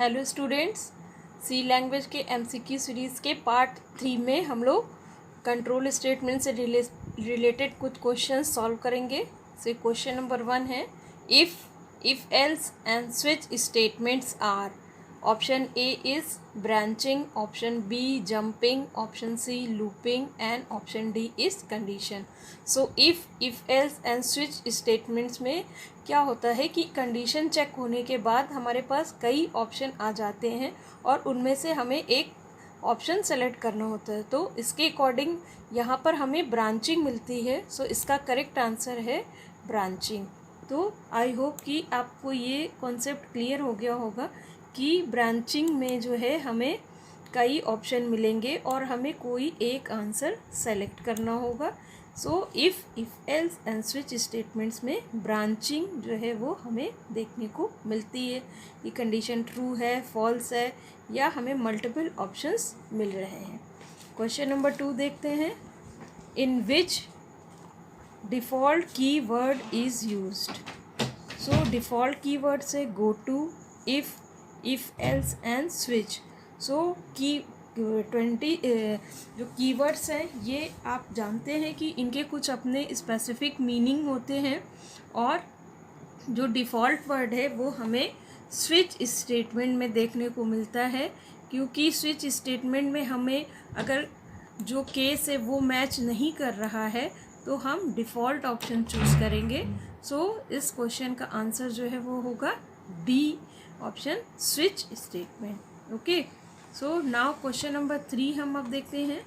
Hello students, C language के MCQ series के part 3 में हम लोग कंट्रोल स्टेटमेंट से रिलेटेड कुछ क्वेश्चन सॉल्व करेंगे। सो क्वेश्चन नंबर 1 है, if else and switch statements are. Option A is branching, option B jumping, option C looping and option D is condition. So if else and switch statements में क्या होता है कि condition check होने के बाद हमारे पास कई ऑप्शन आ जाते हैं और उनमें से हमें एक ऑप्शन सेलेक्ट करना होता है। तो इसके अकॉर्डिंग यहाँ पर हमें ब्रांचिंग मिलती है। सो इसका करेक्ट आंसर है ब्रांचिंग। तो आई होप कि आपको ये कॉन्सेप्ट क्लियर हो गया होगा कि ब्रांचिंग में जो है हमें कई ऑप्शन मिलेंगे और हमें कोई एक आंसर सेलेक्ट करना होगा। सो if else and switch statements में ब्रांचिंग जो है वो हमें देखने को मिलती है कि कंडीशन ट्रू है, फॉल्स है, या हमें मल्टीपल ऑप्शंस मिल रहे हैं। क्वेश्चन नंबर 2 देखते हैं, in which default keyword is used. So default keyword से go to, if else and switch. So की 20 जो कीवर्ड्स हैं ये आप जानते हैं कि इनके कुछ अपने स्पेसिफिक मीनिंग होते हैं, और जो डिफ़ॉल्ट वर्ड है वो हमें स्विच स्टेटमेंट में देखने को मिलता है, क्योंकि स्विच स्टेटमेंट में हमें अगर जो केस है वो मैच नहीं कर रहा है तो हम डिफ़ॉल्ट ऑप्शन चूज़ करेंगे। सो इस क्वेश्चन का आंसर जो है वो होगा D option, switch statement. Okay, so now question number 3 हम अब देखते हैं,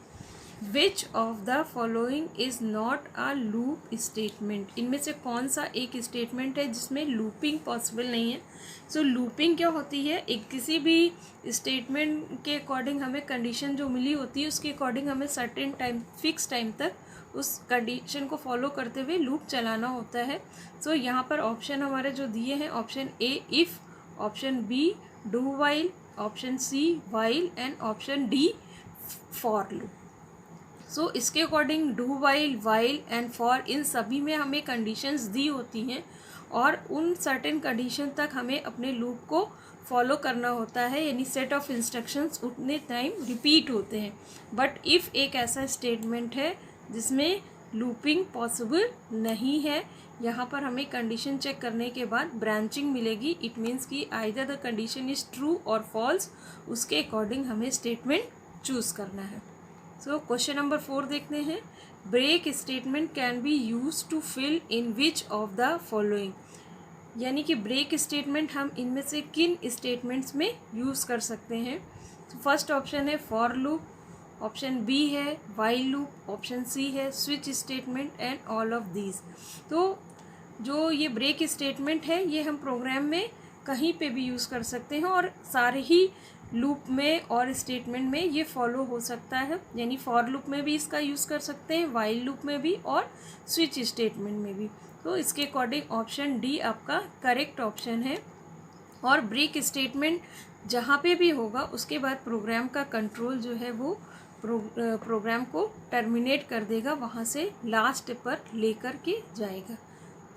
विच of the following is not a loop statement. इनमें से कौन सा एक स्टेटमेंट है जिसमें लूपिंग पॉसिबल नहीं है। सो लूपिंग क्या होती है, एक किसी भी स्टेटमेंट के अकॉर्डिंग हमें कंडीशन जो मिली होती है उसके अकॉर्डिंग हमें सर्टेन टाइम, फिक्स टाइम तक उस कंडीशन को फॉलो करते हुए लूप चलाना होता है। सो यहाँ पर ऑप्शन हमारे जो दिए हैं, option A if, option B do while, option C while and option D for loop. So इसके according do while, while and for, इन सभी में हमें कंडीशंस दी होती हैं और उन सर्टेन कंडीशन तक हमें अपने लूप को फॉलो करना होता है, यानी सेट ऑफ इंस्ट्रक्शंस उतने टाइम रिपीट होते हैं। बट इफ़ एक ऐसा स्टेटमेंट है जिसमें लूपिंग पॉसिबल नहीं है, यहाँ पर हमें कंडीशन चेक करने के बाद ब्रांचिंग मिलेगी। इट मीन्स कि either the condition is true और फॉल्स, उसके अकॉर्डिंग हमें स्टेटमेंट चूज़ करना है। सो क्वेश्चन नंबर 4 देखते हैं, break statement can be use to fill in which of the following. यानी कि ब्रेक स्टेटमेंट हम इनमें से किन स्टेटमेंट्स में यूज़ कर सकते हैं। फर्स्ट ऑप्शन है फॉर लूप, ऑप्शन बी है वाइल लूप, ऑप्शन सी है switch statement and all of these. तो जो ये ब्रेक स्टेटमेंट है ये हम प्रोग्राम में कहीं पे भी यूज़ कर सकते हैं और सारे ही लूप में और स्टेटमेंट में ये फॉलो हो सकता है। यानी फॉर लूप में भी इसका यूज़ कर सकते हैं, वाइल लूप में भी और स्विच स्टेटमेंट में भी। तो इसके अकॉर्डिंग ऑप्शन डी आपका करेक्ट ऑप्शन है। और ब्रेक स्टेटमेंट जहाँ पे भी होगा उसके बाद प्रोग्राम का कंट्रोल जो है वो प्रोग्राम को टर्मिनेट कर देगा, वहाँ से लास्ट पर लेकर के जाएगा।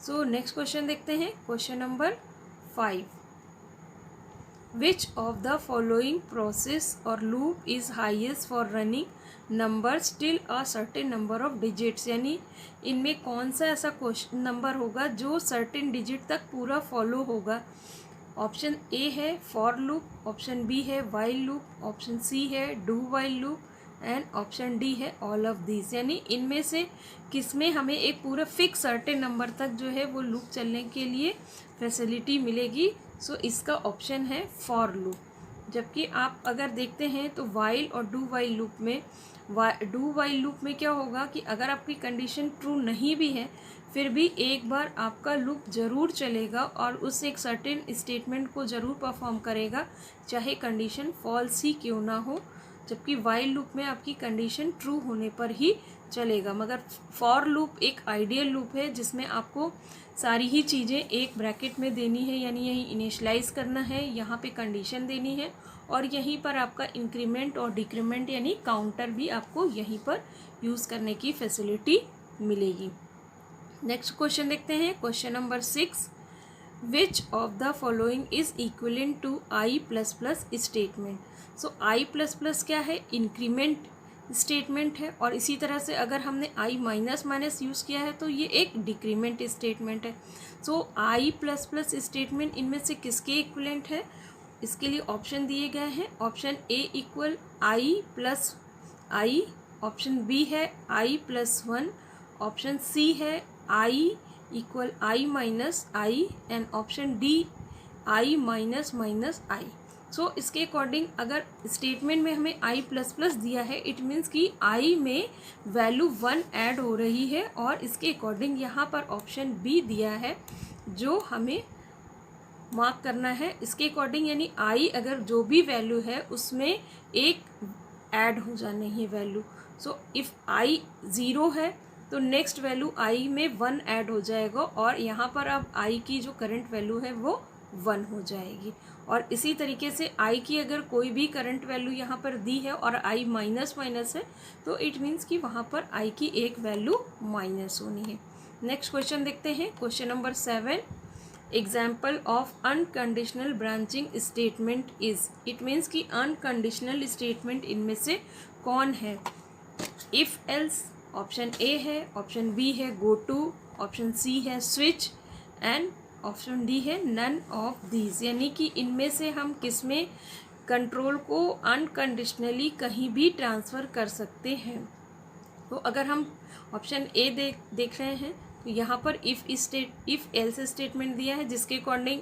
सो नेक्स्ट क्वेश्चन देखते हैं, question number 5, which of the following process और loop is highest for running numbers till a certain number of digits. यानी इनमें कौन सा ऐसा क्वेश्चन नंबर होगा जो सर्टेन डिजिट तक पूरा फॉलो होगा। ऑप्शन ए है फॉर लूप, ऑप्शन बी है वाइल लूप, ऑप्शन सी है do while loop and option D है ऑल ऑफ दीज। यानी इनमें से किसमें हमें एक पूरा फिक्स सर्टेन नंबर तक जो है वो लूप चलने के लिए फैसिलिटी मिलेगी। सो इसका ऑप्शन है फॉर लूप। जबकि आप अगर देखते हैं तो वाइल और डू वाइल लूप में, डू वाइल लूप में क्या होगा कि अगर आपकी कंडीशन ट्रू नहीं भी है फिर भी एक बार आपका लूप ज़रूर चलेगा और उस एक सर्टेन स्टेटमेंट को ज़रूर परफॉर्म करेगा, चाहे कंडीशन फॉल्स ही क्यों ना हो। जबकि वाइल लूप में आपकी कंडीशन ट्रू होने पर ही चलेगा। मगर फॉर लूप एक आइडियल लूप है जिसमें आपको सारी ही चीज़ें एक ब्रैकेट में देनी है, यानी यहीं इनिशियलाइज करना है, यहाँ पे कंडीशन देनी है और यहीं पर आपका इंक्रीमेंट और डिक्रीमेंट यानी काउंटर भी आपको यहीं पर यूज़ करने की फैसिलिटी मिलेगी। नेक्स्ट क्वेश्चन देखते हैं, question number 6, which of the following is equivalent to i plus plus statement. So i plus plus क्या है, इंक्रीमेंट स्टेटमेंट है, और इसी तरह से अगर हमने आई माइनस माइनस यूज़ किया है तो ये एक डिक्रीमेंट स्टेटमेंट है। सो आई प्लस प्लस स्टेटमेंट इनमें से किसके इक्विवेलेंट है, इसके लिए ऑप्शन दिए गए हैं। Option A equal I plus I, option B है I plus one, option C है I equal I minus I, and option D I minus minus I. So इसके अकॉर्डिंग अगर स्टेटमेंट में हमें आई प्लस प्लस दिया है, इट मीन्स कि आई में वैल्यू 1 ऐड हो रही है, और इसके अकॉर्डिंग यहाँ पर ऑप्शन बी दिया है जो हमें मार्क करना है। इसके अकॉर्डिंग यानी आई अगर जो भी वैल्यू है उसमें एक ऐड हो जानी है वैल्यू। सो इफ़ आई 0 है तो नेक्स्ट वैल्यू आई में 1 ऐड हो जाएगा, और यहाँ पर अब आई की जो करंट वैल्यू है वो 1 हो जाएगी। और इसी तरीके से आई की अगर कोई भी करंट वैल्यू यहाँ पर दी है और आई माइनस माइनस है तो इट मीन्स कि वहाँ पर आई की एक वैल्यू माइनस होनी है। नेक्स्ट क्वेश्चन देखते हैं, question number 7। Example of unconditional branching statement is. It means कि अनकंडीशनल स्टेटमेंट इनमें से कौन है। इफ़ एल्स ऑप्शन ए है, ऑप्शन बी है गो टू, ऑप्शन सी है स्विच, एंड ऑप्शन डी है नन ऑफ दीज। यानी कि इनमें से हम किस में कंट्रोल को अनकंडीशनली कहीं भी ट्रांसफ़र कर सकते हैं। तो अगर हम ऑप्शन ए देख रहे हैं तो यहाँ पर इफ़ एल्स स्टेटमेंट दिया है, जिसके अकॉर्डिंग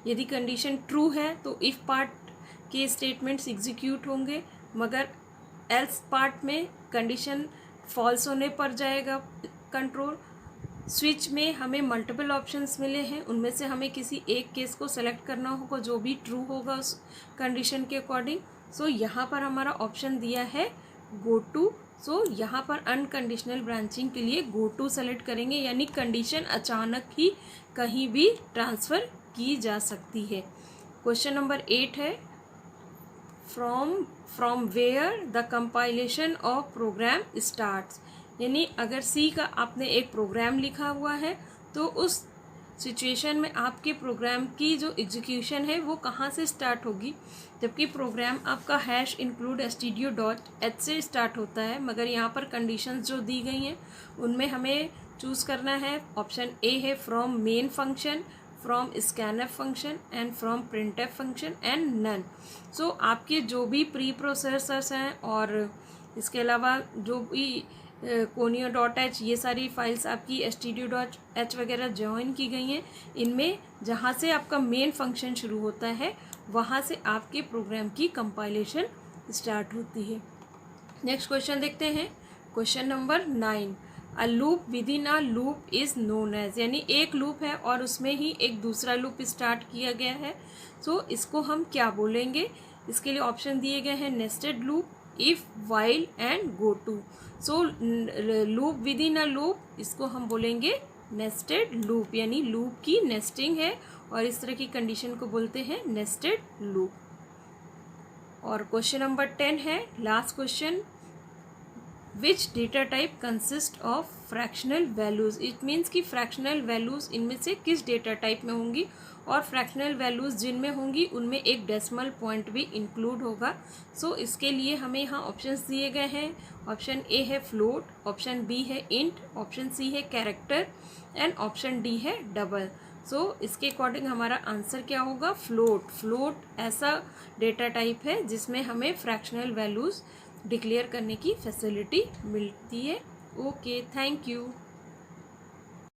यदि कंडीशन ट्रू है तो इफ़ पार्ट के स्टेटमेंट्स एग्जीक्यूट होंगे, मगर एल्स पार्ट में कंडीशन फॉल्स होने पर जाएगा कंट्रोल। स्विच में हमें मल्टीपल ऑप्शंस मिले हैं, उनमें से हमें किसी एक केस को सेलेक्ट करना होगा जो भी ट्रू होगा उस कंडीशन के अकॉर्डिंग। सो यहाँ पर हमारा ऑप्शन दिया है गो टू। सो यहाँ पर अनकंडीशनल ब्रांचिंग के लिए गो टू सेलेक्ट करेंगे, यानी कंडीशन अचानक ही कहीं भी ट्रांसफ़र की जा सकती है। क्वेश्चन नंबर 8 है, from where the compilation of program starts. यानी अगर सी का आपने एक प्रोग्राम लिखा हुआ है तो उस सिचुएशन में आपके प्रोग्राम की जो एग्जीक्यूशन है वो कहाँ से स्टार्ट होगी। जबकि प्रोग्राम आपका हैश इंक्लूड stdio.h से स्टार्ट होता है, मगर यहाँ पर कंडीशंस जो दी गई हैं उनमें हमें चूज़ करना है। ऑप्शन ए है from main function, from scanf function, and from printf function, and none. So आपके जो भी प्री प्रोसेसर्स हैं और इसके अलावा जो भी conio.h ये सारी फाइल्स आपकी stdio.h वगैरह ज्वाइन की गई हैं, इनमें जहाँ से आपका मेन फंक्शन शुरू होता है वहाँ से आपके प्रोग्राम की कंपाइलेशन स्टार्ट होती है। नेक्स्ट क्वेश्चन देखते हैं, question number 9। A loop within a loop is known as. यानी एक लूप है और उसमें ही एक दूसरा लूप स्टार्ट किया गया है, सो इसको हम क्या बोलेंगे। इसके लिए ऑप्शन दिए गए हैं nested loop, if, while, and goto. So loop within a loop, इसको हम बोलेंगे नेस्टेड लूप, यानी लूप की नेस्टिंग है और इस तरह की कंडीशन को बोलते हैं नेस्टेड लूप। और क्वेश्चन नंबर 10 है, last question. Which data type consist of fractional values. It means कि फ्रैक्शनल वैल्यूज़ इनमें से किस डेटा टाइप में होंगी, और फ्रैक्शनल वैल्यूज़ जिनमें होंगी उनमें एक डेसिमल पॉइंट भी इंक्लूड होगा। सो इसके लिए हमें यहाँ ऑप्शंस दिए गए हैं। ऑप्शन ए है फ्लोट, ऑप्शन बी है इंट, ऑप्शन सी है कैरेक्टर, एंड ऑप्शन डी है डबल। सो इसके अकॉर्डिंग हमारा आंसर क्या होगा, फ्लोट। फ्लोट ऐसा डेटा टाइप है जिसमें हमें फ्रैक्शनल वैल्यूज़ डिक्लेयर करने की फैसिलिटी मिलती है। Okay, thank you.